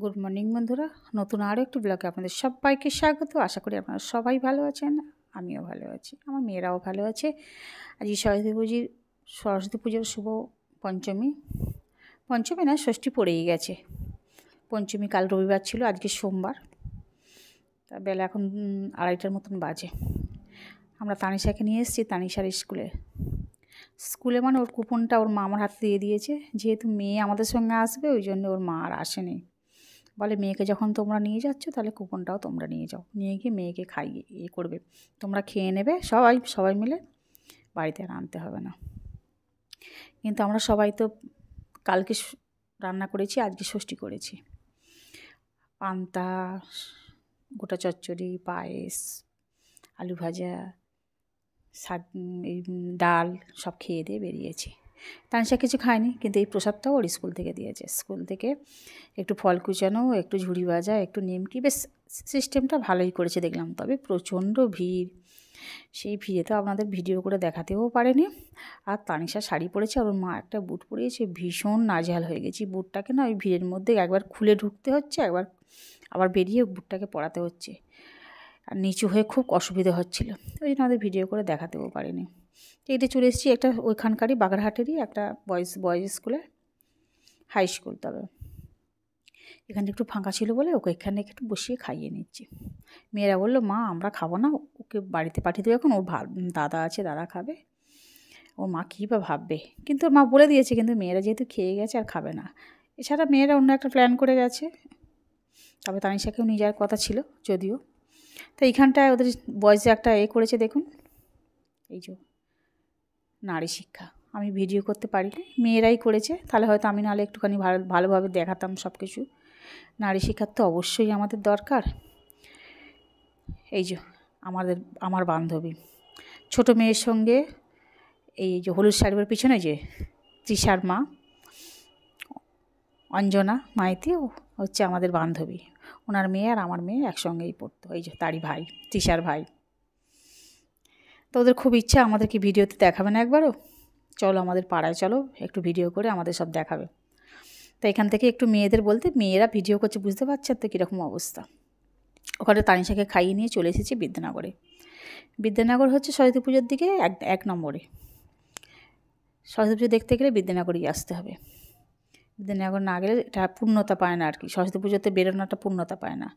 Good morning বন্ধুরা, নতুন আরও একটি ব্লগে আপনাদের সবাইকে স্বাগত। আশা করি আপনারা সবাই ভালো আছেন, আমিও ভালো আছি, আমার মেয়েরাও ভালো আছে। আজকে সরস্বতী পুজোর শুভ পঞ্চমী। পঞ্চমী না, ষষ্ঠী পড়েই গেছে। পঞ্চমী কাল রবিবার ছিল, আজকে সোমবার। তা বেলা এখন 2:30টার মতন বাজে। আমরা তানিশাকে নিয়ে এসেছি তানিশার স্কুলে মানে ওর কুপনটা ওর মা আমার হাতে দিয়ে দিয়েছে। যেহেতু মেয়ে আমাদের সঙ্গে আসবে, ওই জন্য ওর মা আর আসেনি। বলে মেয়েকে যখন তোমরা নিয়ে যাচ্ছ তাহলে কুপনটাও তোমরা নিয়ে যাও, নিয়ে গিয়ে মেয়েকে খাইয়ে করবে, তোমরা খেয়ে নেবে সবাই মিলে, বাড়িতে আর আনতে হবে না। কিন্তু আমরা সবাই তো কালকে রান্না করেছি, আজকে ষষ্ঠী করেছি। পান্তা, গোটা চচ্চড়ি, পায়েস, আলু ভাজা, শাক, এই ডাল সব খেয়ে দিয়ে বেরিয়েছি। তানিশা কিছু খায়নি, কিন্তু এই প্রসাদটাও ওর স্কুল থেকে দিয়েছে। স্কুল থেকে একটু ফল কুচানো, একটু ঝুড়ি ভাজা, একটু নিমকি, বেশ সিস্টেমটা ভালোই করেছে দেখলাম। তবে প্রচণ্ড ভিড়, সেই ভিড়ে তো আপনাদের ভিডিও করে দেখাতেও পারেনি। আর তানিশা শাড়ি পরেছে, আর ওর মা একটা বুট পরিয়েছে, ভীষণ নাজেহাল হয়ে গেছি। বুটটাকে না ওই ভিড়ের মধ্যে একবার খুলে ঢুকতে হচ্ছে, একবার আবার বেরিয়ে বুটটাকে পরাতে হচ্ছে, আর নিচু হয়ে খুব অসুবিধা হচ্ছিলো, ওই জন্য আমাদের ভিডিও করে দেখাতেও পারিনি। এইটা চলে এসেছি একটা ওইখানকারই বাগেরহাটেরই একটা বয়েজ স্কুলে, হাই স্কুল। তবে এখানে একটু ফাঁকা ছিল বলে ওকে এখানে একটু বসিয়ে খাইয়ে নিচ্ছি। মেয়েরা বললো মা আমরা খাবো না, ওকে বাড়িতে পাঠিয়ে দেবো, এখন ওর দাদা আছে, দাদা খাবে, ওর মা কী বা ভাববে। কিন্তু ওর মা বলে দিয়েছে, কিন্তু মেয়েরা যেহেতু খেয়ে গেছে আর খাবে না। এছাড়া মেয়েরা অন্য একটা প্ল্যান করে গেছে। তবে তানিশাকেও নিয়ে যাওয়ার কথা ছিল যদিও। তো এইখানটায় ওদের বয়েজে একটা করেছে দেখুন, এই যে নারী শিক্ষা। আমি ভিডিও করতে পারিনি, মেয়েরাই করেছে, তাহলে হয়তো আমি নাহলে একটুখানি ভালোভাবে দেখাতাম সব কিছু। নারী শিক্ষার তো অবশ্যই আমাদের দরকার। এই যে আমার বান্ধবী ছোট মেয়ের সঙ্গে, এই যে হলুদ শাড়ির পিছনে যে তৃষার মা অঞ্জনা মাইতি হচ্ছে আমাদের বান্ধবী। ওনার মেয়ে আর আমার মেয়ে একসঙ্গেই পড়তো, এই যে তারই ভাই, তৃষার ভাই। তো ওদের খুব ইচ্ছা আমাদেরকে ভিডিওতে দেখাবে না একবারও, চলো আমাদের পাড়ায় চলো, একটু ভিডিও করে আমাদের সব দেখাবে। তো এখান থেকে একটু মেয়েদের বলতে, মেয়েরা ভিডিও করছে, বুঝতে পারছেন তো কীরকম অবস্থা। ওখানে তানিশাকে খাইয়ে নিয়ে চলে এসেছি বিদ্যানগরে। বিদ্যানগর হচ্ছে সরস্বতী পুজোর দিকে এক নম্বরে। সরস্বতী পুজো দেখতে গেলে বিদ্যানগরেই আসতে হবে। বিদ্যানগর না গেলে এটা পূর্ণতা পায় না আর কি, সরস্বতী পুজোতে বেরোনোটা পূর্ণতা পায় না।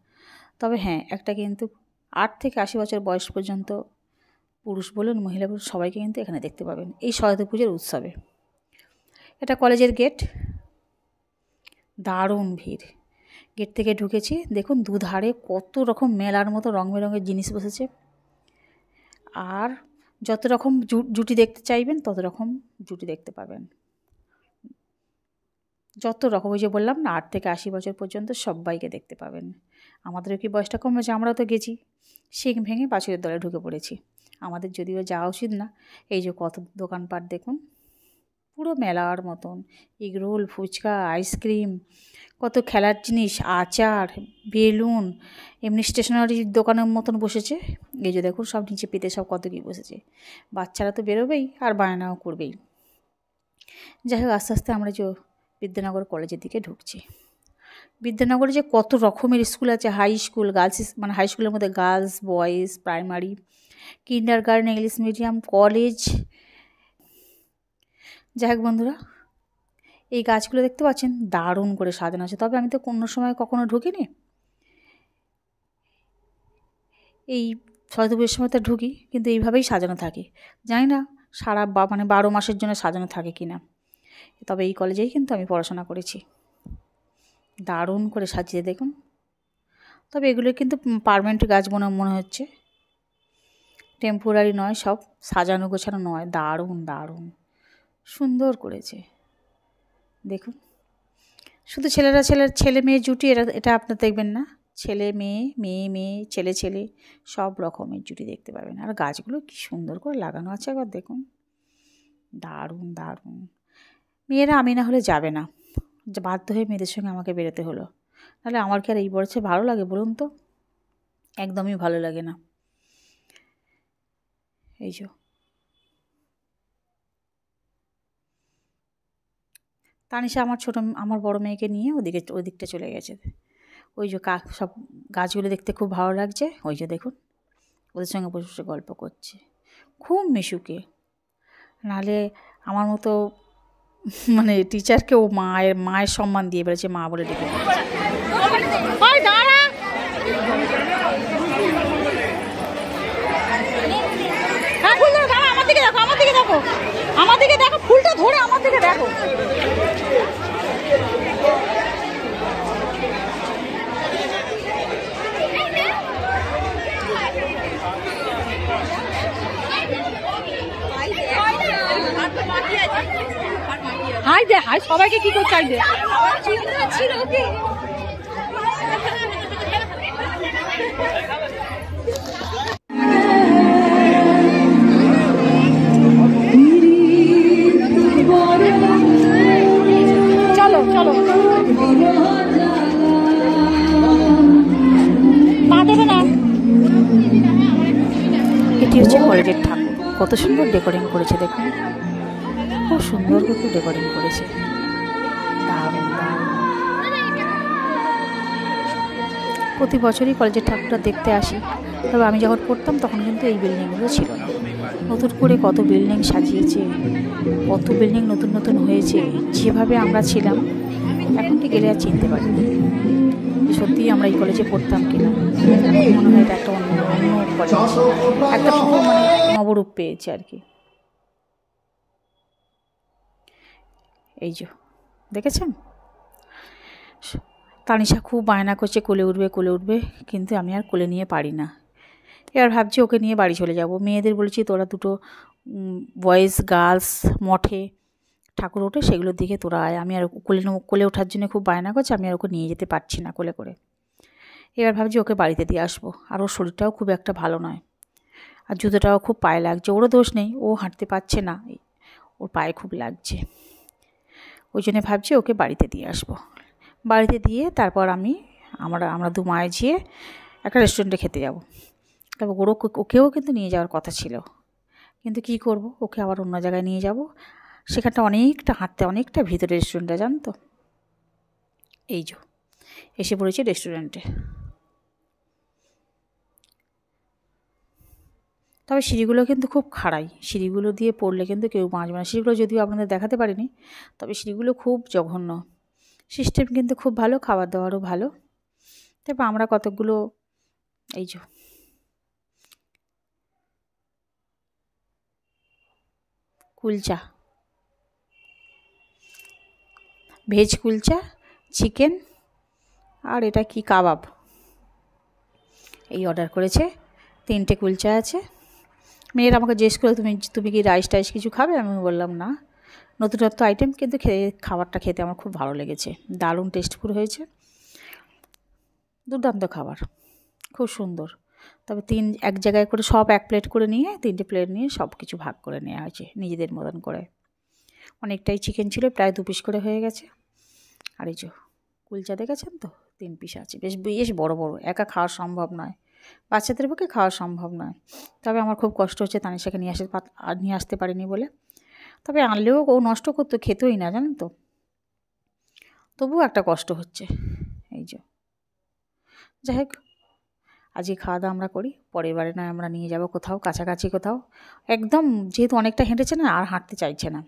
তবে হ্যাঁ, একটা কিন্তু 8 থেকে 80 বছর বয়স পর্যন্ত পুরুষ বলুন মহিলা বলুন সবাইকে কিন্তু এখানে দেখতে পাবেন এই সরস্বতী পুজোর উৎসবে। এটা কলেজের গেট, দারুণ ভিড়। গেট থেকে ঢুকেছি, দেখুন দুধারে কত রকম মেলার মতো রং বেরঙের জিনিস বসেছে। আর যত রকম জুটি দেখতে চাইবেন তত রকম জুটি দেখতে পাবেন। যত রকম, ওই যে বললাম না, 8 থেকে 80 বছর পর্যন্ত সবাইকে দেখতে পাবেন। আমাদেরও কি বয়সটা কম হয়েছে, আমরাও তো গেছি, শিং ভেঙে বাছুরের দলে ঢুকে পড়েছি। আমাদের যদিও যাওয়া উচিত না। এই যে কত দোকানপাট দেখুন, পুরো মেলার মতন, এগরোল, ফুচকা, আইসক্রিম, কত খেলার জিনিস, আচার, বেলুন, এমনি স্টেশনারি দোকানের মতন বসেছে। এই যে দেখুন সব নিচে পেতে সব কত কী বসেছে। বাচ্চারা তো বেরোবেই আর বায়নাও করবেই। যাই হোক, আস্তে আস্তে আমরা যে বিদ্যানগর কলেজের দিকে ঢুকছি। বিদ্যানগরে যে কত রকমের স্কুল আছে, হাই স্কুল, গার্লস মানে হাই স্কুলের মধ্যে girls, boys, primary, kindergarten, English medium, college. যাই হোক বন্ধুরা, এই গাছগুলো দেখতে পাচ্ছেন দারুণ করে সাজানো আছে। তবে আমি তো কোনো সময় কখনো ঢুকিনি, এই সরস্বতী পুজোর সময় তো ঢুকি, কিন্তু এইভাবেই সাজানো থাকে। জানি না মানে 12 মাসের জন্য সাজানো থাকে কি না। তবে এই কলেজেই কিন্তু আমি পড়াশোনা করেছি। দারুণ করে সাজিয়ে দেখুন। তবে এগুলো কিন্তু পার্মানেন্ট গাছ মনে হচ্ছে, টেম্পোরারি নয়, সব সাজানো গোছানো নয়। দারুণ দারুণ সুন্দর করেছে দেখুন। শুধু ছেলে মেয়ে জুটি, এটা আপনার দেখবেন না, ছেলে মেয়ে, মেয়ে মেয়ে, ছেলে ছেলে, সব রকমের জুটি দেখতে পাবেন। আর গাছগুলো কি সুন্দর করে লাগানো আছে একবার দেখুন, দারুণ দারুণ। মেয়েরা আমি না হলে যাবে না, বাধ্য হয়ে মেয়েদের সঙ্গে আমাকে বেরোতে হলো, নাহলে আমার কি আর এই বয়সে ভালো লাগে বলুন তো, একদমই ভালো লাগে না। এই যে তানিশা আমার বড় মেয়েকে নিয়ে ওই দিকটা চলে গেছে। ওই যে সব গাছগুলো দেখতে খুব ভালো লাগছে, ওই যে দেখুন ওদের সঙ্গে বসে বসে গল্প করছে, খুব মিশুকে। নাহলে আমার মতো মানে টিচারকে ও মায়ের সম্মান দিয়ে বেড়েছে, মা বলে ডেকে। আমার দিকে দেখো, ফুলটা ধরে আমার দিকে দেখো। হাই দে, হাই সবাইকে কি করতে চাই দে। চলো চলো, পা দেবে না। এটি হচ্ছে কলেজের ঠাকুর, কত সুন্দর ডেকোরেং করেছে দেখুন, খুব সুন্দর করে ডেকোরেং করেছে, দারুণ দারুণ। প্রতি বছরই কলেজের ঠাকুরটা দেখতে আসি, তবে আমি যখন পড়তাম তখন কিন্তু এই বিল্ডিংগুলো ছিল না। নতুন করে কত বিল্ডিং সাজিয়েছে, কত বিল্ডিং নতুন নতুন হয়েছে। যেভাবে আমরা ছিলাম এখন কি গেলে আর চিনতে পারি না সত্যিই আমরা এই কলেজে পড়তাম কিনা। মনে হয় এটা একটা অন্য কলেজ, একটা পুরো মানে নবরূপ পেয়েছে আর কি। এই যে দেখেছেন, তানিশা খুব বায়না করছে কোলে উঠবে কোলে উঠবে, কিন্তু আমি আর কোলে নিয়ে পারি না। এবার ভাবছি ওকে নিয়ে বাড়ি চলে যাব। মেয়েদের বলেছি তোরা দুটো বয়েজ গার্লস মঠে ঠাকুর ওঠে সেগুলোর দিকে তোরা আয়। আমি আর কোলে ওঠার জন্য খুব বায়না করছে, আমি আর ওকে নিয়ে যেতে পারছি না কোলে করে। এবার ভাবছি ওকে বাড়িতে দিয়ে আসবো। আর ওর শরীরটাও খুব একটা ভালো নয়, আর জুতোটাও খুব পায়ে লাগছে। ওরও দোষ নেই, ও হাঁটতে পারছে না, ওর পায়ে খুব লাগছে। ওই জন্য ভাবছি ওকে বাড়িতে দিয়ে আসবো। বাড়িতে দিয়ে তারপর আমরা দু মায়ে যেয়ে একটা রেস্টুরেন্টে খেতে যাব। তারপর ওকেও কিন্তু নিয়ে যাওয়ার কথা ছিল, কিন্তু কি করব, ওকে আবার অন্য জায়গায় নিয়ে যাব। সেখানটা অনেকটা হাঁটতে, অনেকটা ভিতরে রেস্টুরেন্টটা, জান তো। এই যে এসে পড়েছি রেস্টুরেন্টে। তবে সিঁড়িগুলো কিন্তু খুব খাড়াই, সিঁড়িগুলো দিয়ে পড়লে কিন্তু কেউ বাঁচবে না। সিঁড়িগুলো যদিও আপনাদের দেখাতে পারিনি, তবে সিঁড়িগুলো খুব জঘন্য। সিস্টেম কিন্তু খুব ভালো, খাবার দাবারও ভালো। তারপর আমরা কতগুলো এই যে কুলচা, ভেজ কুলচা, চিকেন আর এটা কি কাবাব, এই অর্ডার করেছে। 3টে কুলচা আছে। মেয়েরা আমাকে জিজ্ঞেস করে তুমি কি রাইস টাইস কিছু খাবে? আমি বললাম না, নতুনত্ব আইটেম, কিন্তু খাবারটা খেতে আমার খুব ভালো লেগেছে, দারুণ টেস্টফুল হয়েছে, দুর্দান্ত খাবার, খুব সুন্দর। তবে এক জায়গায় করে সব 1 প্লেট করে নিয়ে 3টে প্লেট নিয়ে সব কিছু ভাগ করে নেওয়া হয়েছে নিজেদের মতন করে। অনেকটাই চিকেন ছিল, প্রায় 2 পিস করে হয়ে গেছে। আর এই যে কুলচা দেখেছেন তো, 3 পিস আছে, বেশ বড় বড়, একা খাওয়া সম্ভব নয়, বাচ্চাদের পক্ষে খাওয়া সম্ভব নয়। তবে আমার খুব কষ্ট হচ্ছে তানিশাকে নিয়ে আসতে পারিনি বলে। তবে আনলেও ও নষ্ট করতো, খেতোই না জানেন তো, তবুও একটা কষ্ট হচ্ছে। এই যে যাই হোক, আজকে খাওয়া দাওয়া আমরা করি, পরের বারে না আমরা নিয়ে যাব কোথাও কাছাকাছি কোথাও। একদম যেহেতু অনেকটা হেঁটেছে না, আর হাঁটতে চাইছে না।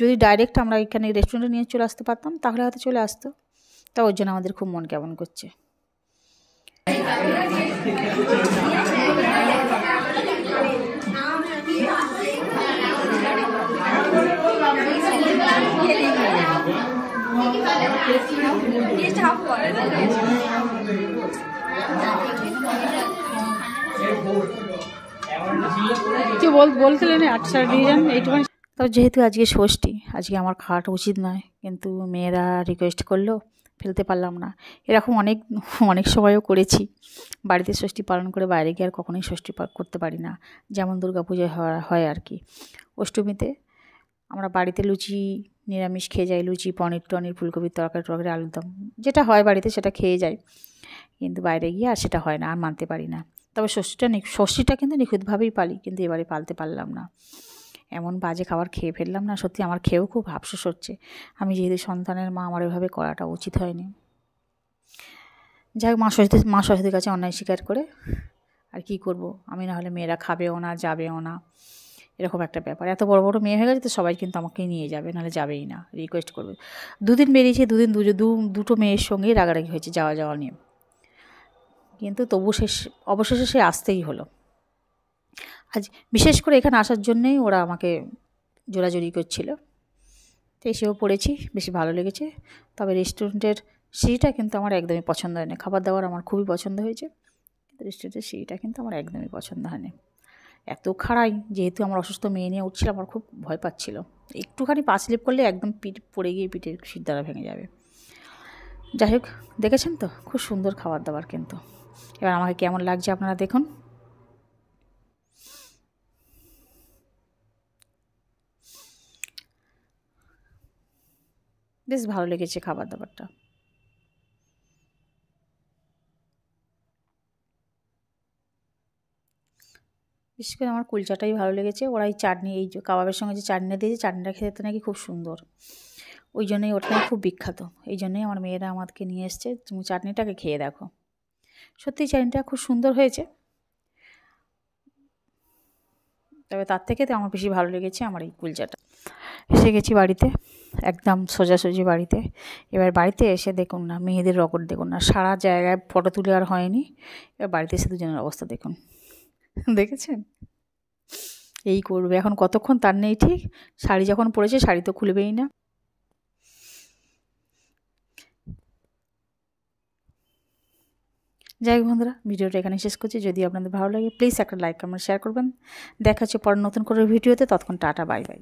যদি ডাইরেক্ট আমরা এখানে রেস্টুরেন্টে নিয়ে চলে আসতে পারতাম তাহলে হয়তো চলে আসতো, তা ওর জন্য আমাদের খুব মন কেমন করছে। বলছিলেন আচ্ছা ডিজাইন এইটুখানি। তবে যেহেতু আজকে ষষ্ঠী, আজকে আমার খাওয়াটা উচিত নয়, কিন্তু মেয়েরা রিকোয়েস্ট করলো, ফেলতে পারলাম না। এরকম অনেক সময়ও করেছি, বাড়িতে ষষ্ঠী পালন করে বাইরে গিয়ে আর কখনোই ষষ্ঠী করতে পারি না, যেমন দুর্গাপূজায় হয় আর কি। অষ্টমীতে আমরা বাড়িতে লুচি নিরামিষ খেয়ে যাই, লুচি পনির টনির ফুলকপির তরকারি আলুর দম যেটা হয় বাড়িতে সেটা খেয়ে যাই, কিন্তু বাইরে গিয়ে আর সেটা হয় না, আর মানতে পারি না। তবে ষষ্ঠীটা কিন্তু নিখুঁতভাবেই পালি, কিন্তু এবারে পালতে পারলাম না, এমন বাজে খাবার খেয়ে ফেললাম না, সত্যি আমার খেয়েও খুব আফসোস হচ্ছে। আমি যেহেতু সন্তানের মা, আমার এভাবে করাটা উচিত হয়নি। যাই হোক মা সরস্বতীর কাছে অন্যায় স্বীকার করে আর কি করব, আমি না হলে মেয়েরা খাবেও না যাবেও না, এরকম একটা ব্যাপার। এত বড় বড় মেয়ে হয়ে গেছে তো সবাই কিন্তু আমাকেই নিয়ে যাবে, নাহলে যাবেই না, রিকোয়েস্ট করবে। দুদিন বেরিয়েছি, দুটো মেয়ের সঙ্গেই রাগারাগি হয়েছে যাওয়া নিয়ে, কিন্তু তবু অবশেষে সে আসতেই হলো। আজ বিশেষ করে এখানে আসার জন্যেই ওরা আমাকে জোরাজুরি করছিল, তো এসেও পড়েছি, বেশি ভালো লেগেছে। তবে রেস্টুরেন্টের সিঁড়িটা কিন্তু আমার একদমই পছন্দ হয়নি। খাবার দাবার আমার খুবই পছন্দ হয়েছে, কিন্তু রেস্টুরেন্টের সিঁড়িটা কিন্তু আমার একদমই পছন্দ হয়নি। এত খাড়াই, যেহেতু আমার অসুস্থ মেয়ে নিয়ে উঠছিল, আমার খুব ভয় পাচ্ছিল, একটুখানি পা স্লিপ করলে একদম পিঠ পড়ে গিয়ে পিঠের শিরদাঁড়া ভেঙে যাবে। যাই হোক, দেখেছেন তো খুব সুন্দর খাবার দাবার কিন্তু। এবার আমাকে কেমন লাগছে আপনারা দেখুন। বেশ ভালো লেগেছে খাবার দাবারটা। বিশেষ করে আমার কুলচাটাই ভালো লেগেছে। ওরা এই চাটনি, এই যে কাবাবের সঙ্গে যে চাটনিটা দিয়েছে, চাটনিটা খেতে নাকি খুব সুন্দর, ওই জন্যই ওটা নাকি খুব বিখ্যাত। এই জন্যই আমার মেয়েরা আমাকে নিয়ে এসছে, তুমি চাটনিটাকে খেয়ে দেখো। সত্যিই চাটনিটা খুব সুন্দর হয়েছে। তবে তার থেকে তো আমার বেশি ভালো লেগেছে আমার এই কুলচাটা। এসে গেছি বাড়িতে, একদম সোজাসুজি বাড়িতে। এবার বাড়িতে এসে দেখুন না, মেয়েদের রকট দেখুন না, সারা জায়গায় ফটো তুলে আর হয়নি। এবার বাড়িতে এসে দুজনের অবস্থা দেখুন, দেখেছেন? এই করবে এখন, কতক্ষণ তার নেই ঠিক। শাড়ি যখন পরেছে, শাড়ি তো খুলবেই না। যাই হোক বন্ধুরা, ভিডিওটা এখানে শেষ করছি। যদি আপনাদের ভালো লাগে প্লিজ একটা লাইক কমেন্ট শেয়ার করবেন। দেখা হচ্ছে পরে নতুন করে ভিডিওতে, ততক্ষণ টাটা বাই বাই।